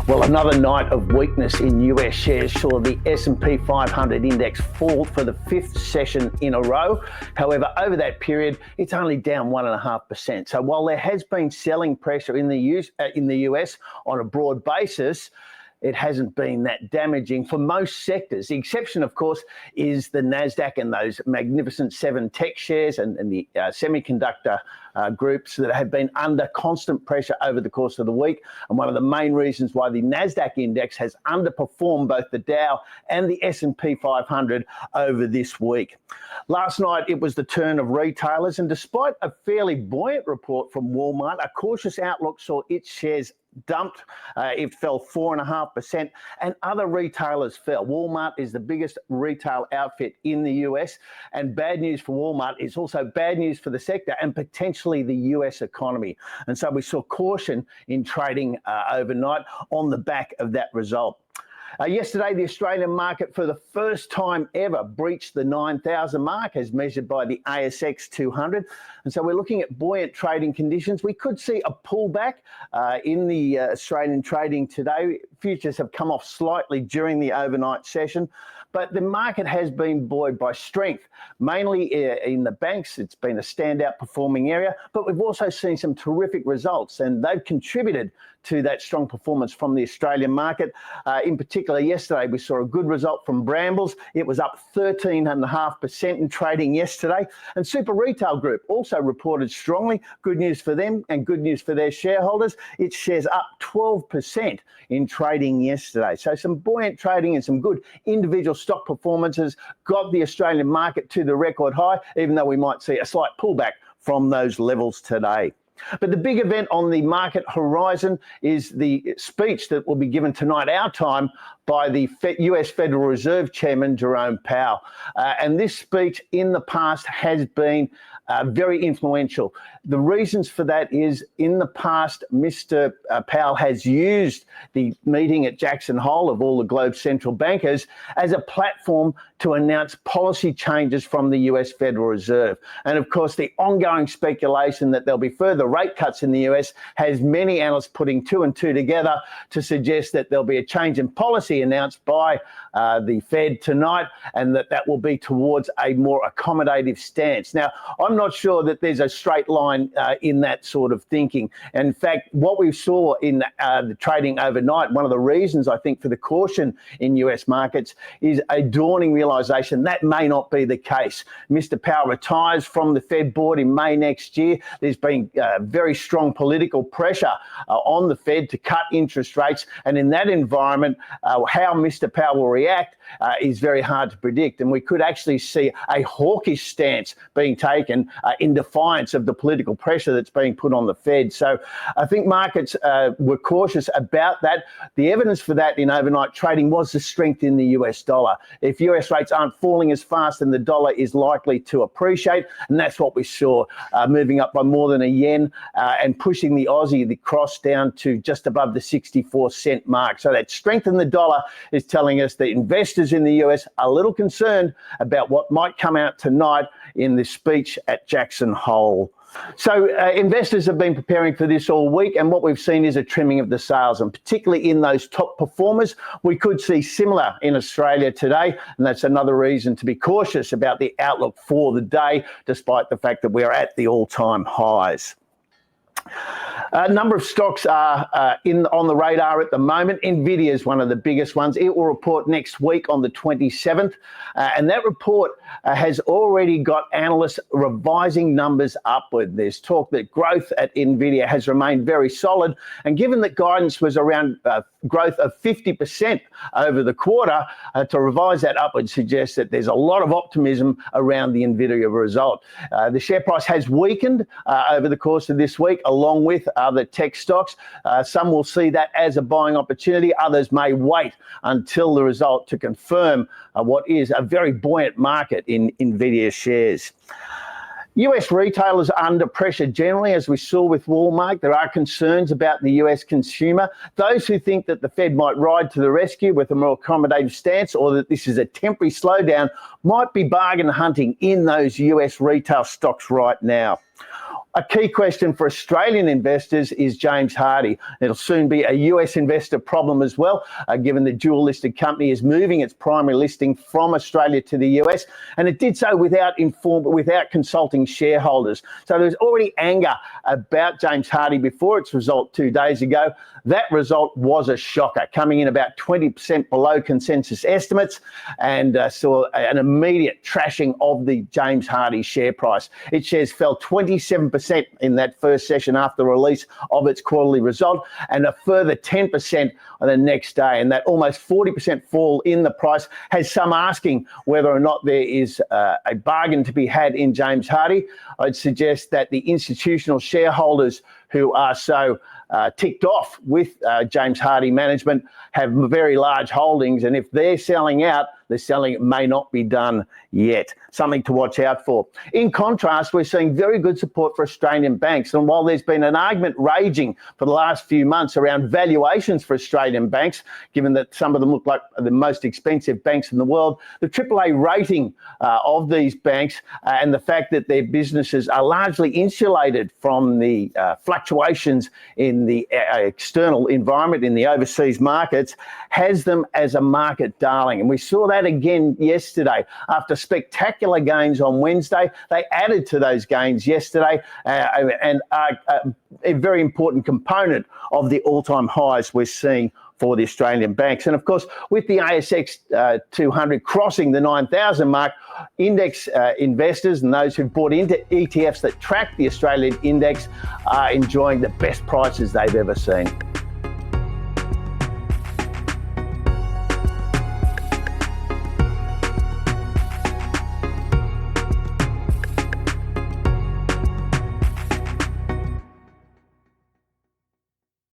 Well, another night of weakness in US shares saw the S&P 500 index fall for the fifth session in a row. However, over that period, it's only down 1.5%. So while there has been selling pressure in the US on a broad basis, it hasn't been that damaging for most sectors. The exception, of course, is the NASDAQ and those magnificent 7 tech shares and the semiconductor groups that have been under constant pressure over the course of the week. And one of the main reasons why the NASDAQ index has underperformed both the Dow and the S&P 500 over this week. Last night, it was the turn of retailers, and despite a fairly buoyant report from Walmart, a cautious outlook saw its shares dumped. It fell 4.5%, and other retailers fell. Walmart is the biggest retail outfit in the US, and bad news for Walmart is also bad news for the sector and potentially the US economy. And so we saw caution in trading overnight on the back of that result. Yesterday, the Australian market for the first time ever breached the 9,000 mark as measured by the ASX 200. And so we're looking at buoyant trading conditions. We could see a pullback in the Australian trading today. Futures have come off slightly during the overnight session, but the market has been buoyed by strength, mainly in the banks. It's been a standout performing area, but we've also seen some terrific results, and they've contributed to that strong performance from the Australian market. In particular, yesterday we saw a good result from Brambles. It was up 13.5% in trading yesterday. And Super Retail Group also reported strongly. Good news for them and good news for their shareholders. Its shares up 12% in trading yesterday. So some buoyant trading and some good individual stock performances got the Australian market to the record high, even though we might see a slight pullback from those levels today. But the big event on the market horizon is the speech that will be given tonight, our time, by the US Federal Reserve Chairman, Jerome Powell. And this speech in the past has been very influential. The reasons for that is in the past, Mr. Powell has used the meeting at Jackson Hole of all the globe's central bankers as a platform to announce policy changes from the US Federal Reserve. And of course, the ongoing speculation that there'll be further rate cuts in the US has many analysts putting 2 and 2 together to suggest that there'll be a change in policy announced by the Fed tonight, and that will be towards a more accommodative stance. Now, I'm not sure that there's a straight line in that sort of thinking. And in fact, what we saw in the trading overnight, one of the reasons I think for the caution in US markets is a dawning realization that may not be the case. Mr. Powell retires from the Fed board in May next year. There's been very strong political pressure on the Fed to cut interest rates. And in that environment, how Mr. Powell will react is very hard to predict. And we could actually see a hawkish stance being taken in defiance of the political pressure that's being put on the Fed. So I think markets were cautious about that. The evidence for that in overnight trading was the strength in the US dollar. If US rates aren't falling as fast, then the dollar is likely to appreciate. And that's what we saw, moving up by more than a yen and pushing the Aussie, the cross, down to just above the 64-cent mark. So that strength in the dollar is telling us that investors in the US are a little concerned about what might come out tonight in the speech at Jackson Hole. So investors have been preparing for this all week, and what we've seen is a trimming of the sales, and particularly in those top performers. We could see similar in Australia today, and that's another reason to be cautious about the outlook for the day, despite the fact that we are at the all-time highs. A number of stocks are on the radar at the moment. NVIDIA is one of the biggest ones. It will report next week on the 27th. And that report has already got analysts revising numbers upward. There's talk that growth at NVIDIA has remained very solid. And given that guidance was around growth of 50% over the quarter, to revise that upward suggests that there's a lot of optimism around the NVIDIA result. The share price has weakened over the course of this week, along with other tech stocks. Some will see that as a buying opportunity. Others may wait until the result to confirm what is a very buoyant market in NVIDIA shares. US retailers are under pressure generally, as we saw with Walmart. There are concerns about the US consumer. Those who think that the Fed might ride to the rescue with a more accommodative stance, or that this is a temporary slowdown, might be bargain hunting in those US retail stocks right now. A key question for Australian investors is James Hardie. It'll soon be a US investor problem as well, given the dual-listed company is moving its primary listing from Australia to the US, and it did so without consulting shareholders. So there's already anger about James Hardie before its result 2 days ago. That result was a shocker, coming in about 20% below consensus estimates, and saw an immediate trashing of the James Hardie share price. Its shares fell 27% in that first session after the release of its quarterly result, and a further 10% on the next day. And that almost 40% fall in the price has some asking whether or not there is a bargain to be had in James Hardie. I'd suggest that the institutional shareholders who are so ticked off with James Hardie management have very large holdings, and if they're selling out, the selling may not be done yet. Something to watch out for. In contrast, we're seeing very good support for Australian banks, and while there's been an argument raging for the last few months around valuations for Australian banks, given that some of them look like the most expensive banks in the world, the AAA rating of these banks and the fact that their businesses are largely insulated from the fluctuations in the external environment in the overseas markets has them as a market darling. And we saw that again yesterday. After spectacular gains on Wednesday, they added to those gains yesterday and are a very important component of the all-time highs we're seeing for the Australian banks. And of course, with the ASX 200 crossing the 9,000 mark, index investors and those who've bought into ETFs that track the Australian index are enjoying the best prices they've ever seen.